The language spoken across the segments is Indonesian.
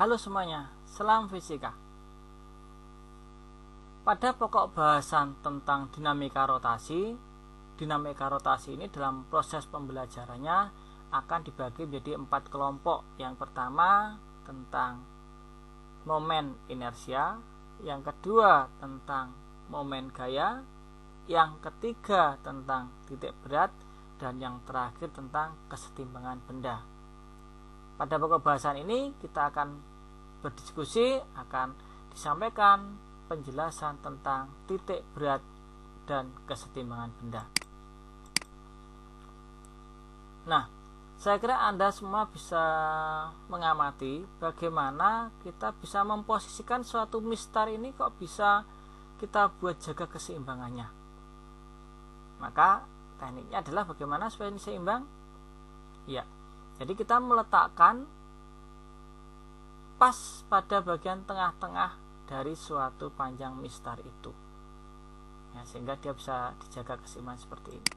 Halo semuanya, salam fisika. Pada pokok bahasan tentang dinamika rotasi ini dalam proses pembelajarannya akan dibagi menjadi 4 kelompok. Yang pertama tentang momen inersia, yang kedua tentang momen gaya, yang ketiga tentang titik berat, dan yang terakhir tentang kesetimbangan benda. Pada pokok bahasan ini kita akan berdiskusi, akan disampaikan penjelasan tentang titik berat dan kesetimbangan benda. Nah, saya kira Anda semua bisa mengamati bagaimana kita bisa memposisikan suatu mistar ini kok bisa kita buat jaga keseimbangannya. Maka tekniknya adalah bagaimana supaya ini seimbang? Ya, jadi kita meletakkan pas pada bagian tengah-tengah dari suatu panjang mistar itu, ya, sehingga dia bisa dijaga keseimbangan seperti ini.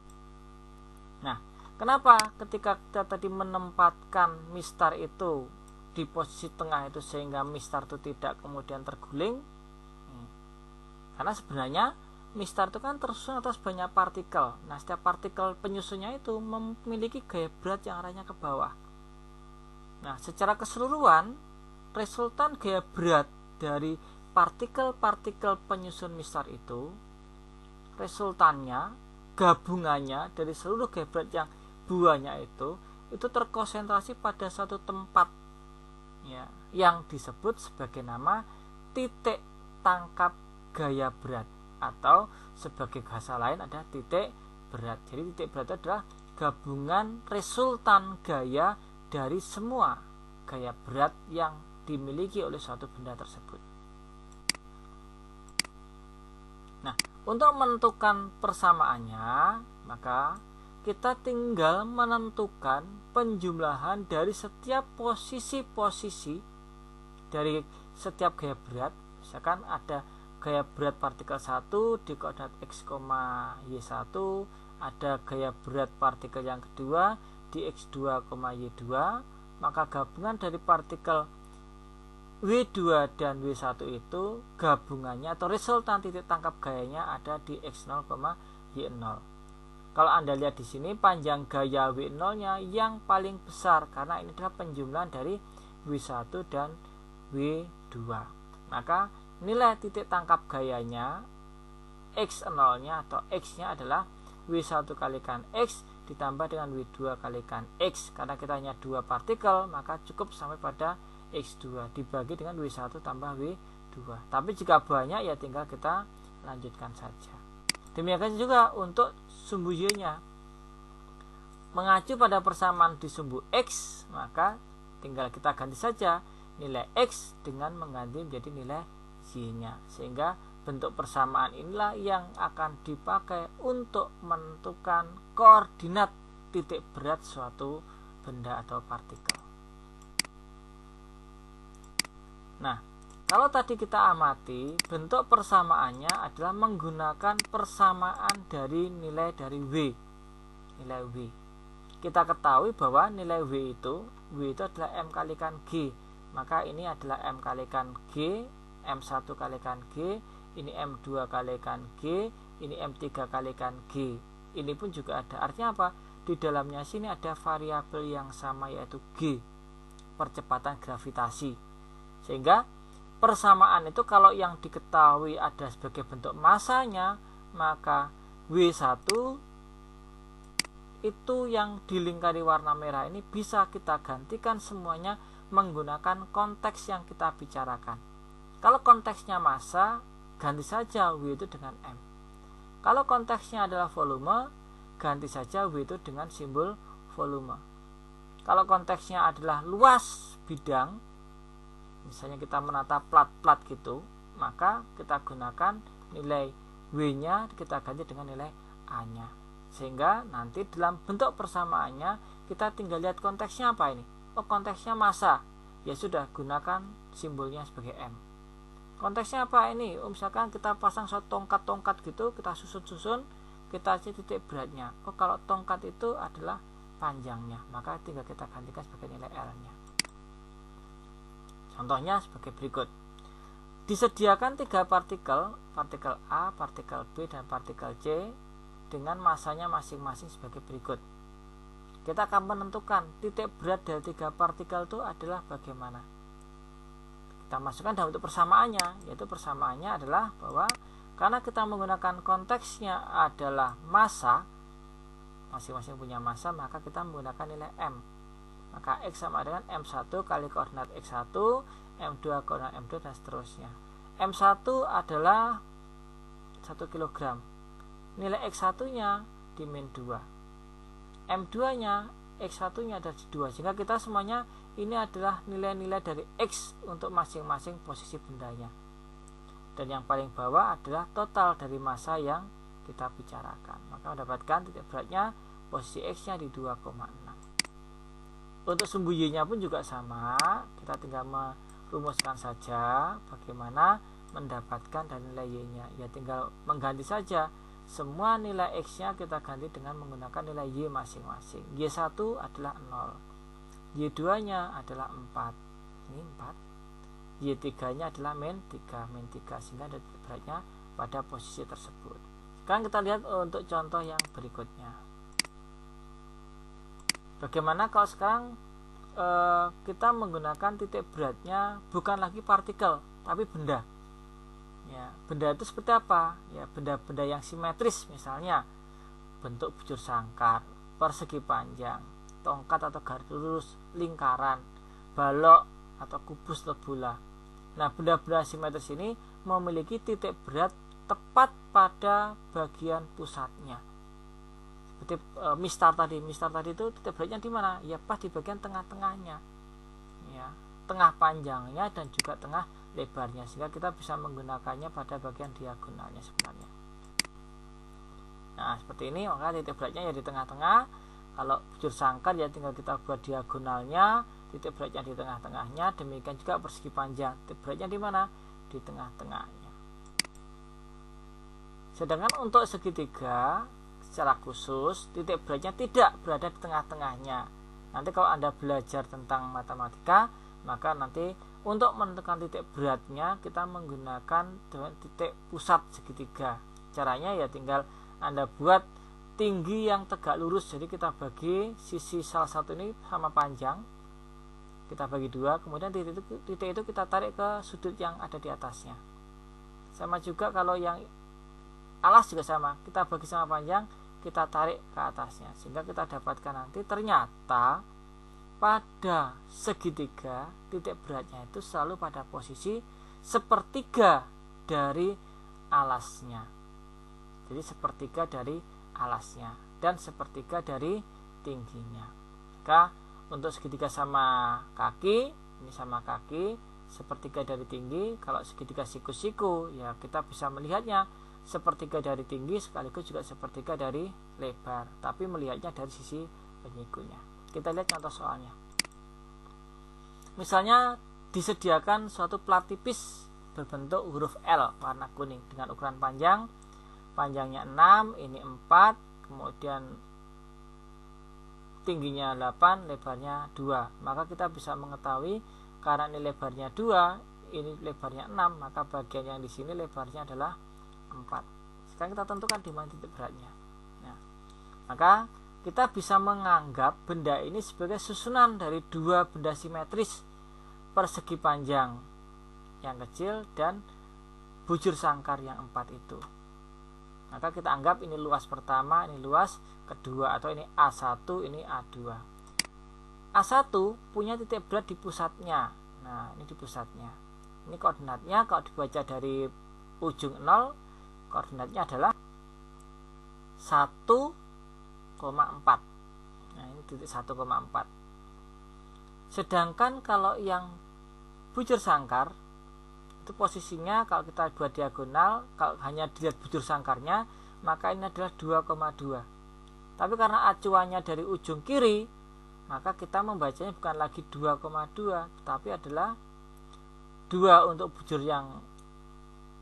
Nah, kenapa ketika kita tadi menempatkan mistar itu di posisi tengah itu sehingga mistar itu tidak kemudian terguling? Karena sebenarnya mistar itu kan tersusun atas banyak partikel. Nah, setiap partikel penyusunnya itu memiliki gaya berat yang arahnya ke bawah. Nah, secara keseluruhan resultan gaya berat dari partikel-partikel penyusun mistar itu, resultannya, gabungannya dari seluruh gaya berat yang buahnya itu terkonsentrasi pada satu tempat, ya, yang disebut sebagai nama titik tangkap gaya berat, atau sebagai bahasa lain ada titik berat. Jadi titik berat adalah gabungan resultan gaya dari semua gaya berat yang dimiliki oleh suatu benda tersebut. Nah, untuk menentukan persamaannya, maka kita tinggal menentukan penjumlahan dari setiap posisi-posisi dari setiap gaya berat. Misalkan ada gaya berat partikel 1 di koordinat x, y1, ada gaya berat partikel yang kedua di x2, y2, maka gabungan dari partikel W2 dan W1 itu gabungannya atau resultan titik tangkap gayanya ada di X0, Y0. Kalau Anda lihat di sini panjang gaya W0-nya yang paling besar karena ini adalah penjumlahan dari W1 dan W2. Maka nilai titik tangkap gayanya X0-nya atau X-nya adalah W1 kalikan X ditambah dengan W2 kalikan X. Karena kita hanya 2 partikel, maka cukup sampai pada X2 dibagi dengan W1 tambah W2. Tapi jika banyak ya tinggal kita lanjutkan saja. Demikian juga untuk sumbu Y-nya. Mengacu pada persamaan di sumbu X, maka tinggal kita ganti saja nilai X dengan mengganti menjadi nilai Y-nya. Sehingga bentuk persamaan inilah yang akan dipakai untuk menentukan koordinat titik berat suatu benda atau partikel. Nah, kalau tadi kita amati, bentuk persamaannya adalah menggunakan persamaan dari nilai dari W. Nilai W. Kita ketahui bahwa nilai W itu adalah M kalikan G. Maka ini adalah M kalikan G, M1 kalikan G, ini M2 kalikan G, ini M3 kalikan G. Ini pun juga ada. Artinya apa? Di dalamnya sini ada variabel yang sama yaitu G, percepatan gravitasi. Sehingga persamaan itu kalau yang diketahui ada sebagai bentuk masanya, maka W1 itu yang dilingkari warna merah ini bisa kita gantikan semuanya menggunakan konteks yang kita bicarakan. Kalau konteksnya massa, ganti saja W itu dengan M. Kalau konteksnya adalah volume, ganti saja W itu dengan simbol volume. Kalau konteksnya adalah luas bidang, misalnya kita menata plat-plat gitu, maka kita gunakan nilai W-nya kita ganti dengan nilai A-nya. Sehingga nanti dalam bentuk persamaannya kita tinggal lihat konteksnya apa ini. Oh, konteksnya massa. Ya sudah, gunakan simbolnya sebagai M. Konteksnya apa ini? Oh, misalkan kita pasang suatu tongkat-tongkat gitu, kita susun-susun, kita cari titik beratnya. Oh, kalau tongkat itu adalah panjangnya, maka tinggal kita gantikan sebagai nilai L-nya. Contohnya sebagai berikut. Disediakan 3 partikel A, partikel B, dan partikel C dengan masanya masing-masing sebagai berikut. Kita akan menentukan titik berat dari 3 partikel itu adalah bagaimana. Kita masukkan dalam bentuk persamaannya, yaitu persamaannya adalah bahwa karena kita menggunakan konteksnya adalah massa, masing-masing punya massa, maka kita menggunakan nilai M. Maka X sama dengan M1 kali koordinat X1, M2 koordinat M2, dan seterusnya. M1 adalah 1 kg. Nilai X1 nya di min 2. M2 nya X1 nya ada di 2. Sehingga kita semuanya ini adalah nilai-nilai dari X untuk masing-masing posisi bendanya. Dan yang paling bawah adalah total dari massa yang kita bicarakan. Maka mendapatkan titik beratnya posisi X nya di 2,6. Untuk sumbu Y-nya pun juga sama. Kita tinggal merumuskan saja bagaimana mendapatkan dari nilai Y-nya. Ya tinggal mengganti saja. Semua nilai X-nya kita ganti dengan menggunakan nilai Y masing-masing. Y1 adalah 0. Y2-nya adalah 4. Ini 4. Y3-nya adalah min 3. Sehingga ada titik beratnya pada posisi tersebut. Sekarang kita lihat untuk contoh yang berikutnya. Bagaimana kalau sekarang kita menggunakan titik beratnya bukan lagi partikel tapi benda. Ya, benda itu seperti apa? Ya, benda-benda yang simetris, misalnya bentuk bujur sangkar, persegi panjang, tongkat atau garis lurus, lingkaran, balok atau kubus atau bola. Nah, benda-benda simetris ini memiliki titik berat tepat pada bagian pusatnya. Seperti mistar tadi itu titik beratnya di mana? Ya pas di bagian tengah-tengahnya, ya, tengah panjangnya dan juga tengah lebarnya, sehingga kita bisa menggunakannya pada bagian diagonalnya sebenarnya. Nah seperti ini, maka titik beratnya ya di tengah-tengah. Kalau bujur sangkar ya tinggal kita buat diagonalnya, titik beratnya di tengah-tengahnya. Demikian juga persegi panjang, titik beratnya di mana? Di tengah-tengahnya. Sedangkan untuk segitiga secara khusus titik beratnya tidak berada di tengah-tengahnya. Nanti kalau Anda belajar tentang matematika, maka nanti untuk menentukan titik beratnya kita menggunakan titik pusat segitiga. Caranya ya tinggal Anda buat tinggi yang tegak lurus. Jadi kita bagi sisi salah satu ini sama panjang, kita bagi 2, kemudian titik itu kita tarik ke sudut yang ada di atasnya. Sama juga kalau yang alas juga sama, kita bagi sama panjang, kita tarik ke atasnya, sehingga kita dapatkan nanti ternyata pada segitiga titik beratnya itu selalu pada posisi sepertiga dari alasnya. Jadi sepertiga dari alasnya dan sepertiga dari tingginya. Maka untuk segitiga sama kaki, ini sama kaki, sepertiga dari tinggi. Kalau segitiga siku-siku, ya kita bisa melihatnya sepertiga dari tinggi sekaligus juga sepertiga dari lebar, tapi melihatnya dari sisi penyikunya. Kita lihat contoh soalnya. Misalnya disediakan suatu plat tipis berbentuk huruf L warna kuning dengan ukuran panjangnya 6, ini 4, kemudian tingginya 8, lebarnya 2. Maka kita bisa mengetahui karena ini lebarnya 2, ini lebarnya 6, maka bagian yang di sini lebarnya adalah 4. Sekarang kita tentukan di mana titik beratnya. Nah, maka kita bisa menganggap benda ini sebagai susunan dari 2 benda simetris, persegi panjang yang kecil dan bujur sangkar yang 4 itu. Maka kita anggap ini luas pertama, ini luas kedua, atau ini A1, ini A2. A1 punya titik berat di pusatnya. Nah, ini di pusatnya. Ini koordinatnya kalau dibaca dari ujung 0, koordinatnya adalah 1,4. Nah, ini titik 1,4. Sedangkan kalau yang bujur sangkar itu posisinya kalau kita buat diagonal, kalau hanya dilihat bujur sangkarnya, maka ini adalah 2,2. Tapi karena acuannya dari ujung kiri, maka kita membacanya bukan lagi 2,2, tapi adalah 2 untuk bujur yang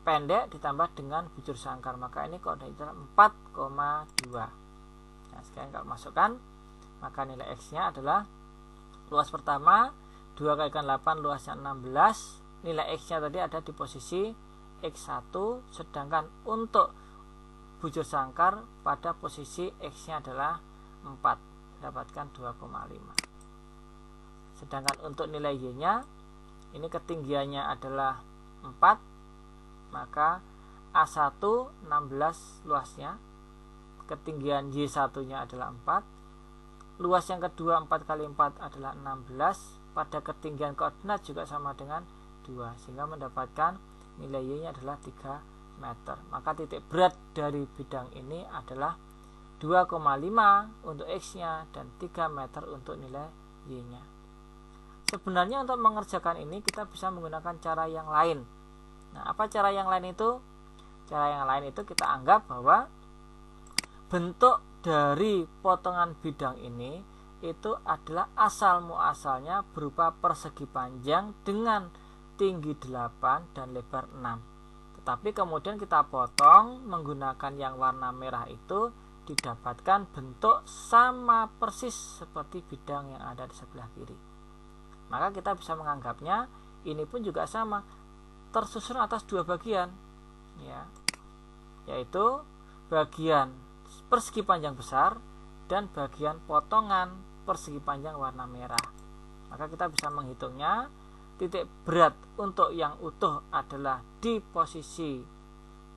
pendek ditambah dengan bujur sangkar, maka ini koordinatnya 4,2. Nah, sekarang kalau masukkan, maka nilai X nya adalah luas pertama 2 kalikan 8 luasnya 16. Nilai X nya tadi ada di posisi X1, sedangkan untuk bujur sangkar pada posisi X nya adalah 4, dapatkan 2,5. Sedangkan untuk nilai Y nya, ini ketinggiannya adalah 4, maka A1 16 luasnya, ketinggian Y1 nya adalah 4, luas yang kedua 4 kali 4 adalah 16, pada ketinggian koordinat juga sama dengan 2, sehingga mendapatkan nilai Y nya adalah 3 meter. Maka titik berat dari bidang ini adalah 2,5 untuk X nya dan 3 meter untuk nilai Y nya. Sebenarnya untuk mengerjakan ini kita bisa menggunakan cara yang lain. Nah, apa cara yang lain itu? Cara yang lain itu kita anggap bahwa bentuk dari potongan bidang ini itu adalah asal muasalnya berupa persegi panjang dengan tinggi 8 dan lebar 6. Tetapi kemudian kita potong menggunakan yang warna merah itu, didapatkan bentuk sama persis seperti bidang yang ada di sebelah kiri. Maka kita bisa menganggapnya ini pun juga sama, tersusun atas 2 bagian, ya, yaitu bagian persegi panjang besar dan bagian potongan persegi panjang warna merah. Maka kita bisa menghitungnya, titik berat untuk yang utuh adalah di posisi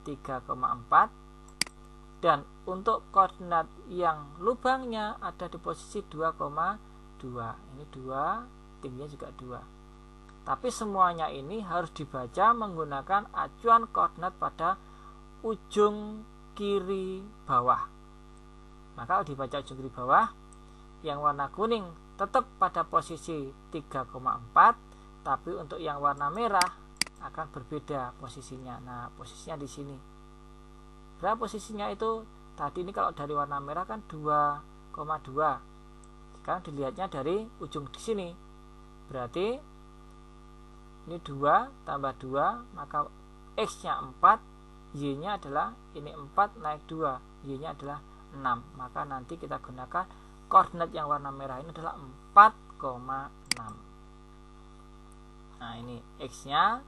3,4 dan untuk koordinat yang lubangnya ada di posisi 2,2. Ini 2, tingginya juga 2. Tapi semuanya ini harus dibaca menggunakan acuan koordinat pada ujung kiri bawah. Maka kalau dibaca ujung kiri bawah, yang warna kuning tetap pada posisi 3,4, tapi untuk yang warna merah akan berbeda posisinya. Nah, posisinya di sini. Berapa posisinya itu? Tadi ini kalau dari warna merah kan 2,2. Sekarang dilihatnya dari ujung di sini. Berarti ini 2 tambah 2, maka X nya 4, Y nya adalah ini 4 naik 2, Y nya adalah 6. Maka nanti kita gunakan koordinat yang warna merah ini adalah 4,6. Nah, ini X nya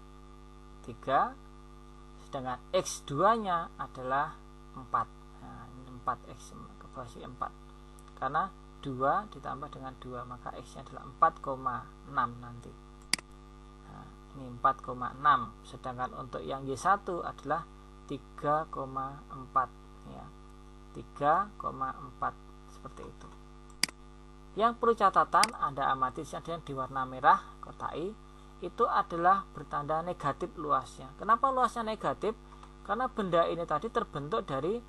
3, sedangkan X2 nya adalah 4. Nah, ini 4X ke posisi 4, karena 2 ditambah dengan 2, maka X nya adalah 4,6 nanti. Nah, ini 4,6, sedangkan untuk yang Y1 adalah 3,4, ya, 3,4 seperti itu. Yang perlu catatan, Anda amati ada yang di warna merah kotai, itu adalah bertanda negatif luasnya. Kenapa luasnya negatif? Karena benda ini tadi terbentuk dari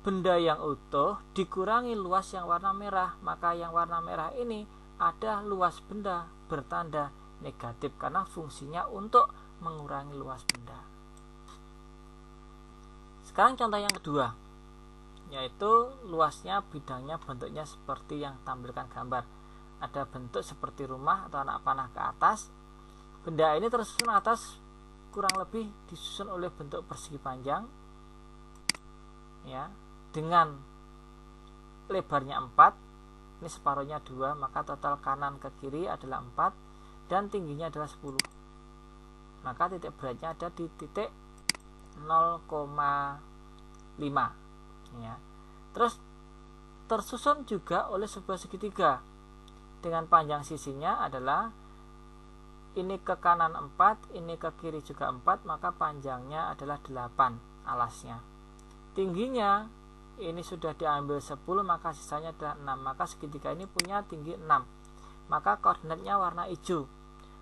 benda yang utuh dikurangi luas yang warna merah, maka yang warna merah ini ada luas benda bertanda negatif karena fungsinya untuk mengurangi luas benda. Sekarang contoh yang kedua, yaitu luasnya bidangnya bentuknya seperti yang tampilkan gambar. Ada bentuk seperti rumah atau anak panah ke atas. Benda ini tersusun atas kurang lebih disusun oleh bentuk persegi panjang, ya, dengan lebarnya 4, ini separuhnya 2, maka total kanan ke kiri adalah 4 dan tingginya adalah 10. Maka titik beratnya ada di titik 0,5, ya. Terus tersusun juga oleh sebuah segitiga dengan panjang sisinya adalah ini ke kanan 4, ini ke kiri juga 4, maka panjangnya adalah 8 alasnya. Tingginya ini sudah diambil 10, maka sisanya adalah 6, maka segitiga ini punya tinggi 6. Maka koordinatnya warna hijau,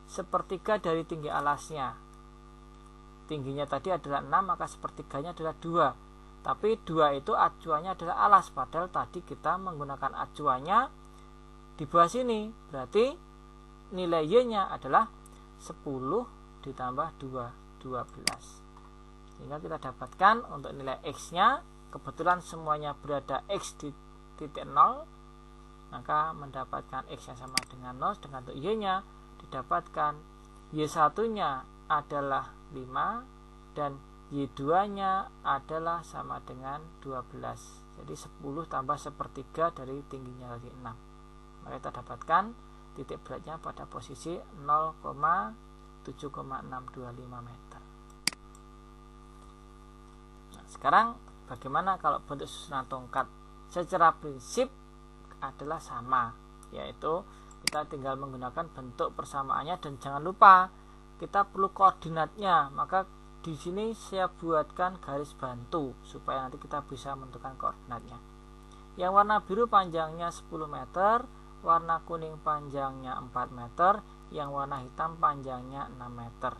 sepertiga dari tinggi alasnya. Tingginya tadi adalah 6, maka sepertiganya adalah 2. Tapi 2 itu acuannya adalah alas, padahal tadi kita menggunakan acuannya di bawah sini. Berarti nilai Y-nya adalah 10 ditambah 2, 12. Sehingga kita dapatkan untuk nilai X-nya, kebetulan semuanya berada X di titik 0, maka mendapatkan X yang sama dengan 0. Dengan untuk Y-nya didapatkan Y1-nya adalah 5 dan Y2-nya adalah sama dengan 12. Jadi 10 tambah sepertiga dari tingginya lagi 6. Maka kita dapatkan titik beratnya pada posisi 0,7,625 meter. Nah, sekarang bagaimana kalau bentuk susunan tongkat? Secara prinsip adalah sama, yaitu kita tinggal menggunakan bentuk persamaannya, dan jangan lupa kita perlu koordinatnya. Maka di sini saya buatkan garis bantu supaya nanti kita bisa menentukan koordinatnya. Yang warna biru panjangnya 10 meter, warna kuning panjangnya 4 meter, yang warna hitam panjangnya 6 meter.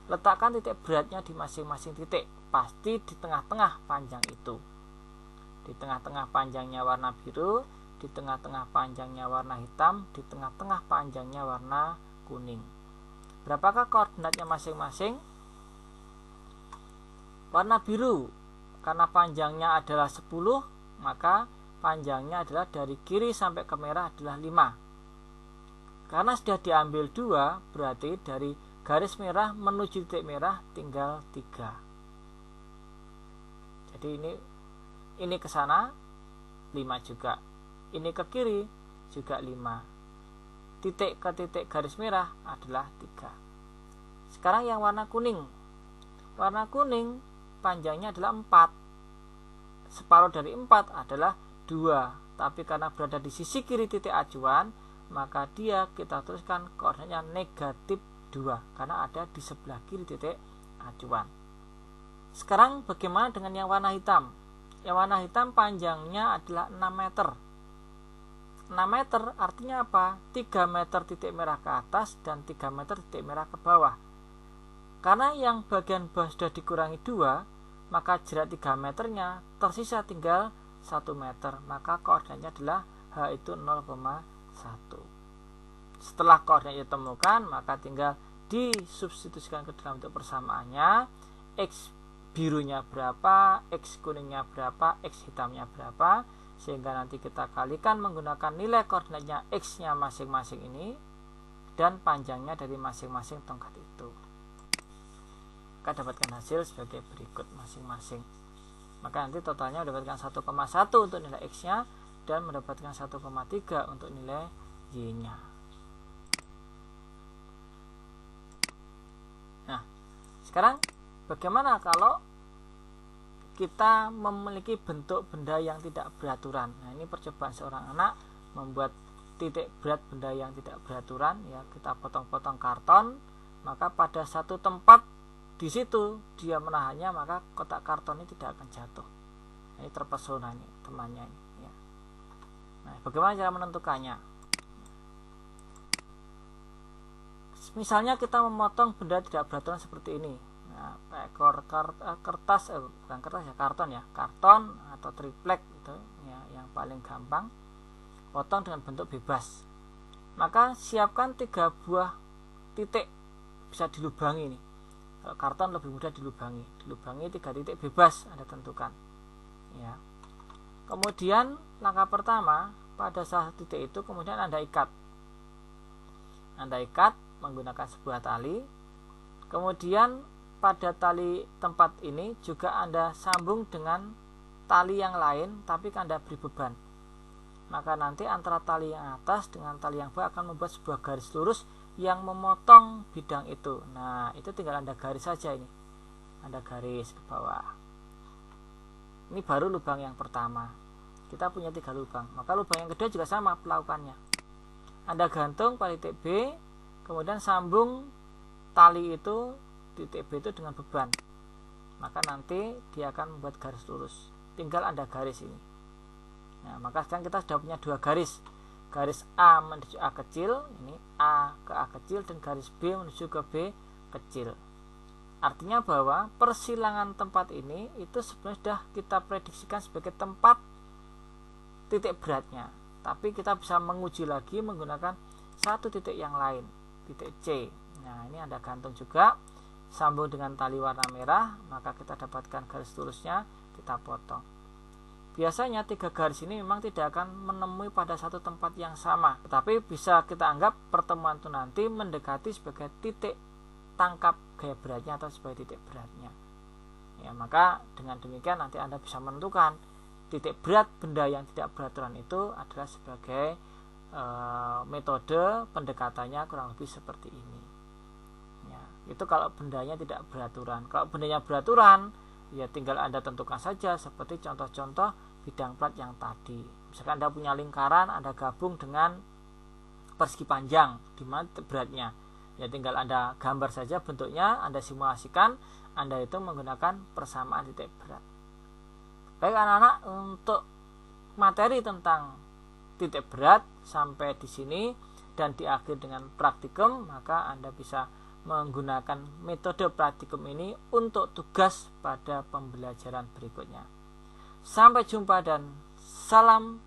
Letakkan titik beratnya di masing-masing titik, pasti di tengah-tengah panjang itu. Di tengah-tengah panjangnya warna biru, di tengah-tengah panjangnya warna hitam, di tengah-tengah panjangnya warna kuning. Berapakah koordinatnya masing-masing? Warna biru, karena panjangnya adalah 10, maka panjangnya adalah dari kiri sampai ke merah adalah 5. Karena sudah diambil 2, berarti dari garis merah menuju titik merah tinggal 3. Jadi ini ke sana 5 juga. Ini ke kiri juga 5. Titik ke titik garis merah adalah 3. Sekarang yang warna kuning. Warna kuning panjangnya adalah 4. Separuh dari 4 adalah 2. Tapi karena berada di sisi kiri titik acuan, maka dia kita tuliskan koordinatnya negatif 2, karena ada di sebelah kiri titik acuan. Sekarang bagaimana dengan yang warna hitam? Yang warna hitam panjangnya adalah 6 meter. 6 meter artinya apa? 3 meter titik merah ke atas dan 3 meter titik merah ke bawah. Karena yang bagian bawah sudah dikurangi 2, maka jarak 3 meternya tersisa tinggal 1 meter. Maka koordinatnya adalah H itu 0,1. Setelah koordinat ditemukan, maka tinggal disubstitusikan ke dalam bentuk persamaannya. X birunya berapa, X kuningnya berapa, X hitamnya berapa, sehingga nanti kita kalikan menggunakan nilai koordinatnya X nya masing-masing ini dan panjangnya dari masing-masing tongkat itu. Kita dapatkan hasil sebagai berikut masing-masing. Maka nanti totalnya mendapatkan 1,1 untuk nilai X nya dan mendapatkan 1,3 untuk nilai Y nya. Nah, sekarang bagaimana kalau kita memiliki bentuk benda yang tidak beraturan? Nah, ini percobaan seorang anak membuat titik berat benda yang tidak beraturan. Ya, kita potong-potong karton, maka pada satu tempat di situ dia menahannya, maka kotak karton ini tidak akan jatuh. Nah, ini terpesona nih temannya ini. Ya. Nah, bagaimana cara menentukannya? Misalnya kita memotong benda tidak beraturan seperti ini. Nah, ekor kertas, bukan kertas ya, karton atau triplek itu ya, yang paling gampang. Potong dengan bentuk bebas. Maka siapkan 3 buah titik, bisa dilubangi nih. Kalau karton lebih mudah dilubangi 3 titik bebas Anda tentukan. Ya. Kemudian langkah pertama, pada satu titik itu kemudian Anda ikat. Anda ikat menggunakan sebuah tali. Kemudian pada tali tempat ini juga Anda sambung dengan tali yang lain, tapi Anda beri beban. Maka nanti antara tali yang atas dengan tali yang bawah akan membuat sebuah garis lurus yang memotong bidang itu. Nah, itu tinggal Anda garis saja ini. Anda garis ke bawah. Ini baru lubang yang pertama. Kita punya 3 lubang. Maka lubang yang kedua juga sama pelakukannya. Anda gantung pada titik B, kemudian sambung tali itu titik B itu dengan beban. Maka nanti dia akan membuat garis lurus. Tinggal Anda garis ini. Nah, maka sekarang kita sudah punya 2 garis. Garis A menuju A kecil, ini A ke A kecil, dan garis B menuju ke B kecil. Artinya bahwa persilangan tempat ini itu sebenarnya sudah kita prediksikan sebagai tempat titik beratnya. Tapi kita bisa menguji lagi menggunakan satu titik yang lain, titik C. Nah, ini Anda gantung juga, sambung dengan tali warna merah, maka kita dapatkan garis lurusnya, kita potong. Biasanya 3 garis ini memang tidak akan menemui pada satu tempat yang sama, tetapi bisa kita anggap pertemuan itu nanti mendekati sebagai titik tangkap gaya beratnya atau sebagai titik beratnya. Ya, maka dengan demikian nanti Anda bisa menentukan titik berat benda yang tidak beraturan itu adalah sebagai metode pendekatannya kurang lebih seperti ini. Ya, itu kalau bendanya tidak beraturan. Kalau bendanya beraturan, ya tinggal Anda tentukan saja seperti contoh-contoh bidang plat yang tadi. Misalkan Anda punya lingkaran, Anda gabung dengan persegi panjang, di mana beratnya. Ya tinggal Anda gambar saja bentuknya, Anda simulasikan, Anda itu menggunakan persamaan titik berat. Baik anak-anak, untuk materi tentang titik berat sampai di sini dan diakhiri dengan praktikum, maka Anda bisa menggunakan metode praktikum ini untuk tugas pada pembelajaran berikutnya. Sampai jumpa dan salam